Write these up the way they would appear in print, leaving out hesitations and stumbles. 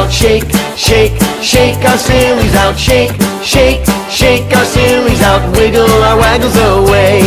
out, shake, shake, shake our sillies out, shake, shake, shake our sillies out, wiggle our waggles away.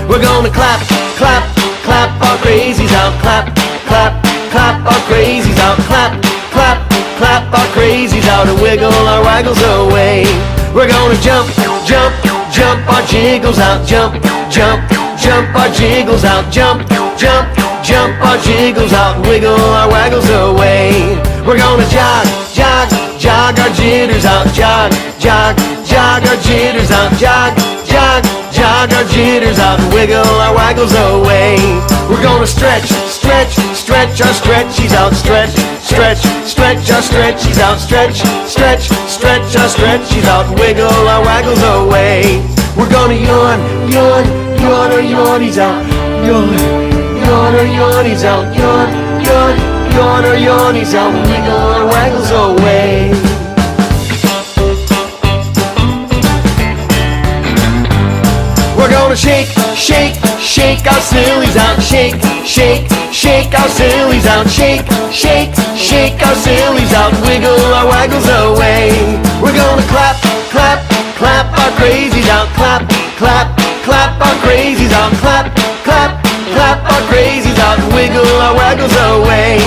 We're gonna clap, clap, clap our crazies out, clap, clap, clap our crazies out, clap, clap, clap our crazies out, and wiggle our waggles away. We're gonna jump, jump, jump our jiggles out, jump, jump, jump our jiggles out, jump, jump, jump our jiggles out, wiggle our waggles away. We're gonna jog, jog, jog our jitters out, jog, jog, jog our jitters out, jog, jog, jog our jitters out, wiggle our waggles away. We're gonna stretch, stretch, stretch our stretchies out, stretch, stretch, stretch our stretchies out, stretch, stretch, stretch our stretchies out, wiggle our waggles away. We're gonna yawn, yawn, yawn our yawnies out, yawn, yawn our yawnies out, yawn, yawn, yawn our yawnies out, wiggle our waggles away. We're gonna shake, shake, shake our sillies out, shake, shake, shake our sillies out, shake, shake, shake our sillies out, wiggle our waggles away. We're gonna clap, clap, clap our crazies out, clap, clap, clap our crazies out, clap, clap, clap our crazies out, wiggle our waggles away.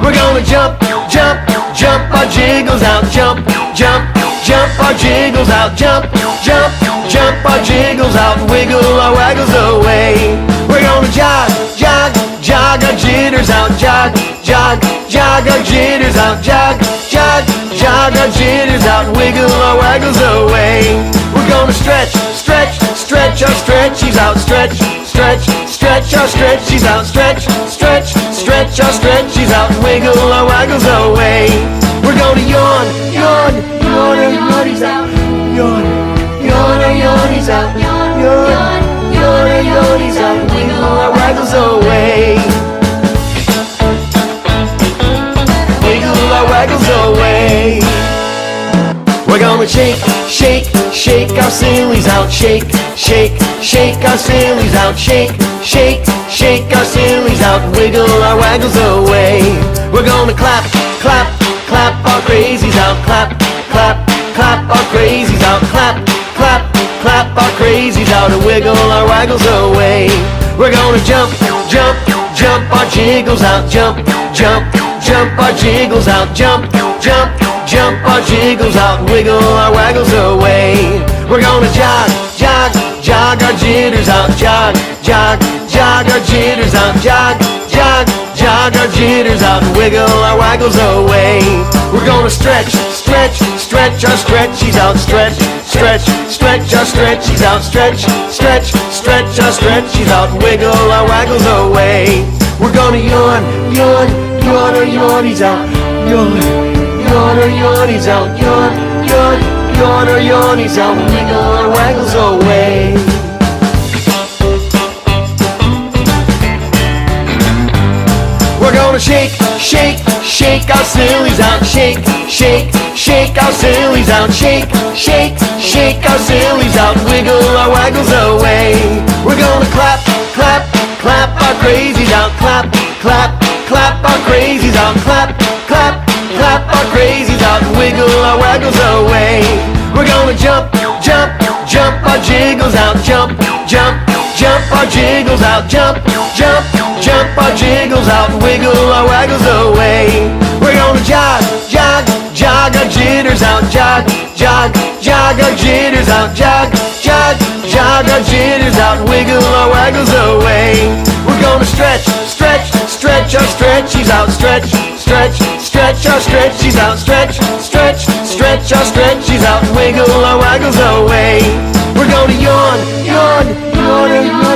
We're gonna jump, jump, jump our jiggles out, jump, jump, jump our jiggles out, jump, jump, jump our jiggles out, wiggle our waggles away. We're gonna jog, jog, jog our jitters out, jog, jog, jog our jitters out, jog, jog, jog our jitters out, wiggle our waggles away. We're gonna stretch, stretch, stretch our stretchies out, stretch, stretch, stretch our stretchies out, stretch, stretch, stretch our stretchies out, wiggle our waggles away. We're gonna yawn, yawn, yawn our yawnies out, yawn, yawn our yawnies out, yawn, yawn, yawn our yawnies out, wiggle our waggles away. Wiggle our waggles away. We're gonna shake, shake, shake our sillies out, shake, shake, shake our sillies out, shake, shake, shake our sillies out, wiggle our waggles away. We're gonna clap, clap, clap our crazies out, clap, clap, clap our crazies out, clap, clap, clap our crazies out, and wiggle our waggles away. We're gonna jump, jump, jump our jiggles out, jump, jump, jump our jiggles out, jump, jump, jump our jiggles out, wiggle our waggles away. We're gonna jog, jog, jog our jitters out, jog, jog, jog our jitters out, jog, jog, jog our jitters out, wiggle our waggles away. We're gonna stretch, stretch, stretch our stretchies out, stretch, stretch, stretch our stretchies out, stretch, stretch, stretch our stretchies out, wiggle our waggles away. We're gonna yawn, yawn, yawn our yawnies out, yawn, yawn our yawnies out, yawn, yawn, yawn our yawnies out, wiggle our waggles away. We're gonna shake, shake, shake our sillies out, shake, shake, shake our sillies out, shake, shake, shake our sillies out, wiggle our waggles away. We're gonna clap, clap, clap our crazies out, clap, clap, clap our crazies out, clap, clap, clap our crazies out, wiggle our waggles away. We're gonna jump, jump, jump our jiggles out, jump, jump, jump our jiggles out, jump, jump, jump our jiggles out, wiggle our waggles away. We're gonna jog, jog, jog our jitters out, jog, jog, jog our jitters out, jog, jog, jog our jitters out, wiggle our waggles away. We're gonna stretch, stretch, stretch our stretchies out, stretch, stretch, stretch our stretchies out, stretch, stretch, stretch our stretchies out, wiggle our waggles away. We're gonna yawn, yawn, yawn our yawnies